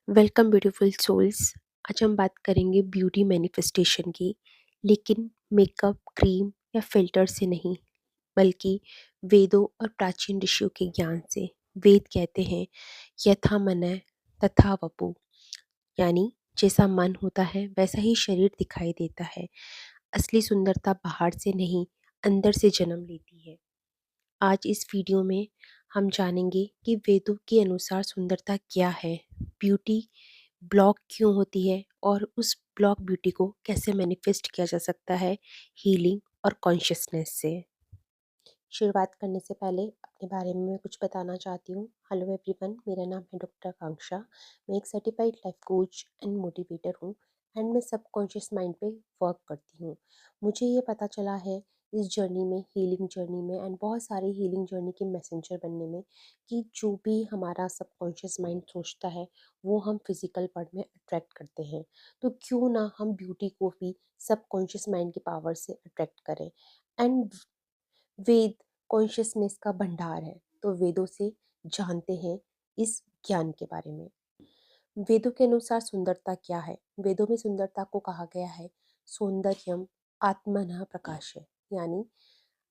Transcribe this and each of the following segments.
Welcome beautiful souls. आज हम बात करेंगे ब्यूटी मैनिफेस्टेशन की, लेकिन मेकअप, क्रीम या फिल्टर से नहीं, बल्कि वेदों और प्राचीन ऋषियों के ज्ञान से। वेद कहते हैं यथा मनः तथा वपु, यानी जैसा मन होता है वैसा ही शरीर दिखाई देता है। असली सुंदरता बाहर से नहीं, अंदर से जन्म लेती है। आज इस वीडियो में हम जानेंगे कि वेदों के अनुसार सुंदरता क्या है, ब्यूटी ब्लॉक क्यों होती है और उस ब्लॉक ब्यूटी को कैसे मैनिफेस्ट किया जा सकता है हीलिंग और कॉन्शियसनेस से। शुरुआत करने से पहले अपने बारे में मैं कुछ बताना चाहती हूँ। हेलो एवरीवन, मेरा नाम है डॉक्टर आकांक्षा। मैं एक certified life coach and motivator हूँ एंड मैं सबकॉन्शियस माइंड पे वर्क करती हूँ। मुझे ये पता चला है इस जर्नी में, हीलिंग जर्नी में एंड बहुत सारी हीलिंग जर्नी के मैसेंजर बनने में, कि जो भी हमारा सबकॉन्शियस माइंड सोचता है वो हम फिजिकल वर्ल्ड में अट्रैक्ट करते हैं। तो क्यों ना हम ब्यूटी को भी सबकॉन्शियस माइंड की पावर से अट्रैक्ट करें। एंड वेद कॉन्शियसनेस का भंडार है, तो वेदों से जानते हैं इस ज्ञान के बारे में। वेदों के अनुसार सुंदरता क्या है? वेदों में सुंदरता को कहा गया है सौंदर्यम आत्मनः प्रकाश है, यानी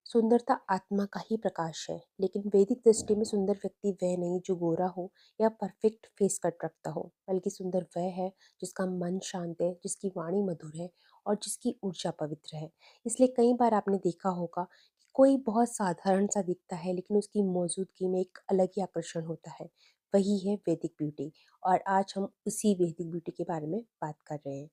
सुंदरता आत्मा का ही प्रकाश है। लेकिन वैदिक दृष्टि में सुंदर व्यक्ति वह नहीं जो गोरा हो या परफेक्ट फेस कट रखता हो, बल्कि सुंदर वह है जिसका मन शांत है, जिसकी वाणी मधुर है और जिसकी ऊर्जा पवित्र है। इसलिए कई बार आपने देखा होगा कि कोई बहुत साधारण सा दिखता है, लेकिन उसकी मौजूदगी में एक अलग ही आकर्षण होता है। वही है वैदिक ब्यूटी, और आज हम उसी वैदिक ब्यूटी के बारे में बात कर रहे हैं।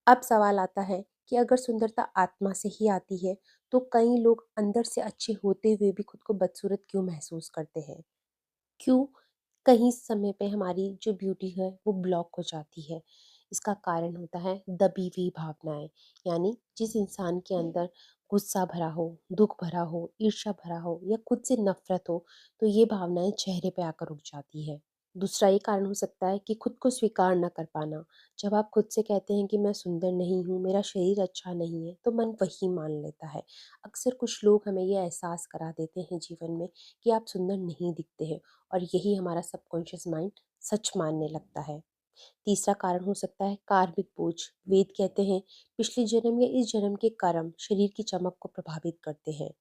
अब सवाल आता है कि अगर सुंदरता आत्मा से ही आती है, तो कई लोग अंदर से अच्छे होते हुए भी खुद को बदसूरत क्यों महसूस करते हैं? क्यों कहीं समय पे हमारी जो ब्यूटी है वो ब्लॉक हो जाती है? इसका कारण होता है दबी हुई भावनाएं। यानी जिस इंसान के अंदर गुस्सा भरा हो, दुख भरा हो, ईर्ष्या भरा हो या खुद से नफरत हो, तो ये भावनाएं चेहरे पे आकर उठ जाती है। दूसरा ये कारण हो सकता है कि खुद को स्वीकार न कर पाना। जब आप खुद से कहते हैं कि मैं सुंदर नहीं हूँ, मेरा शरीर अच्छा नहीं है, तो मन वही मान लेता है। अक्सर कुछ लोग हमें ये एहसास करा देते हैं जीवन में कि आप सुंदर नहीं दिखते हैं, और यही हमारा सबकॉन्शियस माइंड सच मानने लगता है। तीसरा कारण हो सकता है कार्मिक बोझ। वेद कहते हैं पिछले जन्म या इस जन्म के कर्म शरीर की चमक को प्रभावित करते हैं।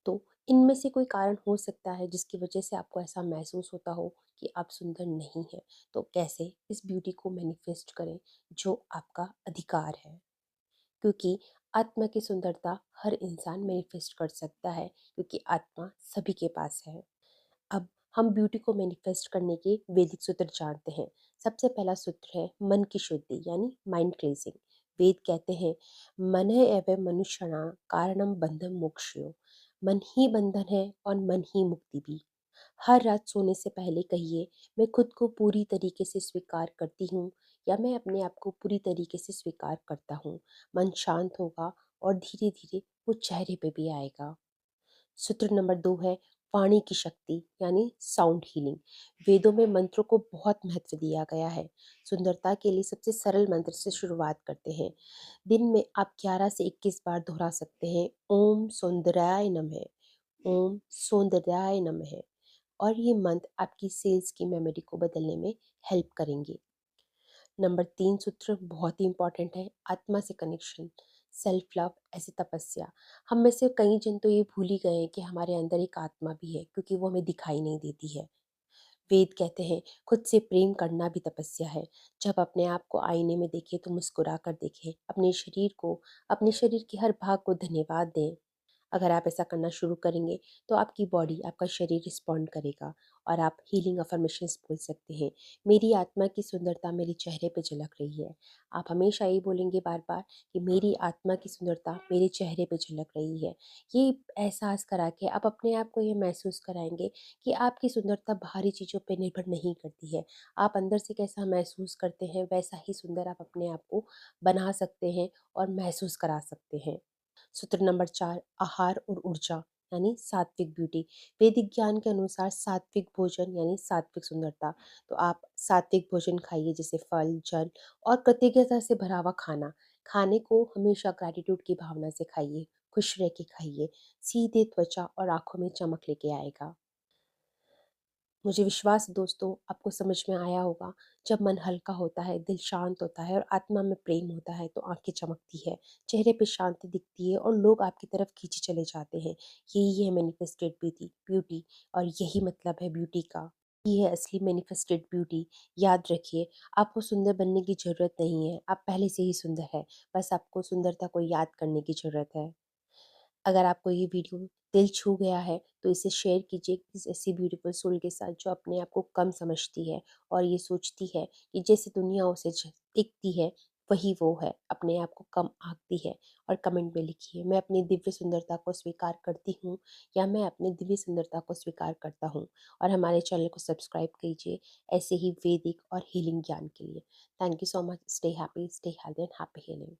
तो इनमें से कोई कारण हो सकता है जिसकी वजह से आपको ऐसा महसूस होता हो कि आप सुंदर नहीं हैं। तो कैसे इस ब्यूटी को मैनिफेस्ट करें जो आपका अधिकार है? क्योंकि आत्मा की सुंदरता हर इंसान मैनिफेस्ट कर सकता है, क्योंकि आत्मा सभी के पास है। अब हम ब्यूटी को मैनिफेस्ट करने के वैदिक सूत्र जानते हैं। सबसे पहला सूत्र है मन की शुद्धि, यानी माइंड क्लींजिंग। वेद कहते हैं मन है एवं मनुष्यणा कारणम बंधन मोक्षयो। मन ही बंधन है और मन ही मुक्ति भी। हर रात सोने से पहले कहिए मैं खुद को पूरी तरीके से स्वीकार करती हूँ, या मैं अपने आप को पूरी तरीके से स्वीकार करता हूँ। मन शांत होगा और धीरे धीरे वो चेहरे पे भी आएगा। सूत्र नंबर 2 है वाणी की शक्ति, यानी साउंड हीलिंग। वेदों में मंत्रों को बहुत महत्व दिया गया है। सुंदरता के लिए सबसे सरल मंत्र से शुरुआत करते हैं। दिन में आप 11 से 21 बार दोहरा सकते हैं ओम सौंदर्याय नमः, ओम सौंदर्याय नमः। और ये मंत्र आपकी सेल्स की मेमोरी को बदलने में हेल्प करेंगे। नंबर 3 सूत्र बहुत ही इंपॉर्टेंट है, आत्मा से कनेक्शन, सेल्फ लव ऐसी तपस्या। हम में से कई जन तो ये भूल ही गए हैं कि हमारे अंदर एक आत्मा भी है, क्योंकि वो हमें दिखाई नहीं देती है। वेद कहते हैं खुद से प्रेम करना भी तपस्या है। जब अपने आप को आईने में देखें तो मुस्कुरा कर देखें, अपने शरीर के हर भाग को धन्यवाद दें। अगर आप ऐसा करना शुरू करेंगे तो आपकी बॉडी, आपका शरीर रिस्पॉन्ड करेगा, और आप हीलिंग अफर्मेशंस बोल सकते हैं। मेरी आत्मा की सुंदरता मेरे चेहरे पे झलक रही है। आप हमेशा ये बोलेंगे बार बार कि मेरी आत्मा की सुंदरता मेरे चेहरे पे झलक रही है। ये एहसास करा के आप अपने आप को ये महसूस कराएंगे कि आपकी सुंदरता बाहरी चीज़ों पे निर्भर नहीं करती है। आप अंदर से कैसा महसूस करते हैं वैसा ही सुंदर आप अपने आप को बना सकते हैं और महसूस करा सकते हैं। सूत्र नंबर 4 आहार और ऊर्जा, यानी सात्विक ब्यूटी। वैदिक ज्ञान के अनुसार सात्विक भोजन यानी सात्विक सुंदरता। तो आप सात्विक भोजन खाइए, जैसे फल, जल और कृतज्ञता से भरा हुआ खाना। खाने को हमेशा ग्रैटिट्यूड की भावना से खाइए, खुश रह के खाइए। सीधे त्वचा और आंखों में चमक लेके आएगा। मुझे विश्वास है दोस्तों आपको समझ में आया होगा। जब मन हल्का होता है, दिल शांत होता है और आत्मा में प्रेम होता है तो आँखें चमकती है, चेहरे पे शांति दिखती है और लोग आपकी तरफ खींचे चले जाते हैं। यही है मैनिफेस्टेड ब्यूटी ब्यूटी और यही मतलब है ब्यूटी का। ये है असली मैनिफेस्टेड ब्यूटी। याद रखिए, आपको सुंदर बनने की ज़रूरत नहीं है, आप पहले से ही सुंदर हैं, बस आपको सुंदरता को याद करने की ज़रूरत है। अगर आपको ये वीडियो दिल छू गया है तो इसे शेयर कीजिए किसी ऐसी ब्यूटीफुल सोल के साथ जो अपने आप को कम समझती है और ये सोचती है कि जैसे दुनिया उसे दिखती है वही वो है, अपने आप को कम आंकती है। और कमेंट में लिखिए, मैं अपनी दिव्य सुंदरता को स्वीकार करती हूँ या मैं अपनी दिव्य सुंदरता को स्वीकार करता हूँ। और हमारे चैनल को सब्सक्राइब कीजिए ऐसे ही वैदिक और हीलिंग ज्ञान के लिए। Thank you so much. Stay happy, stay healthy and happy healing.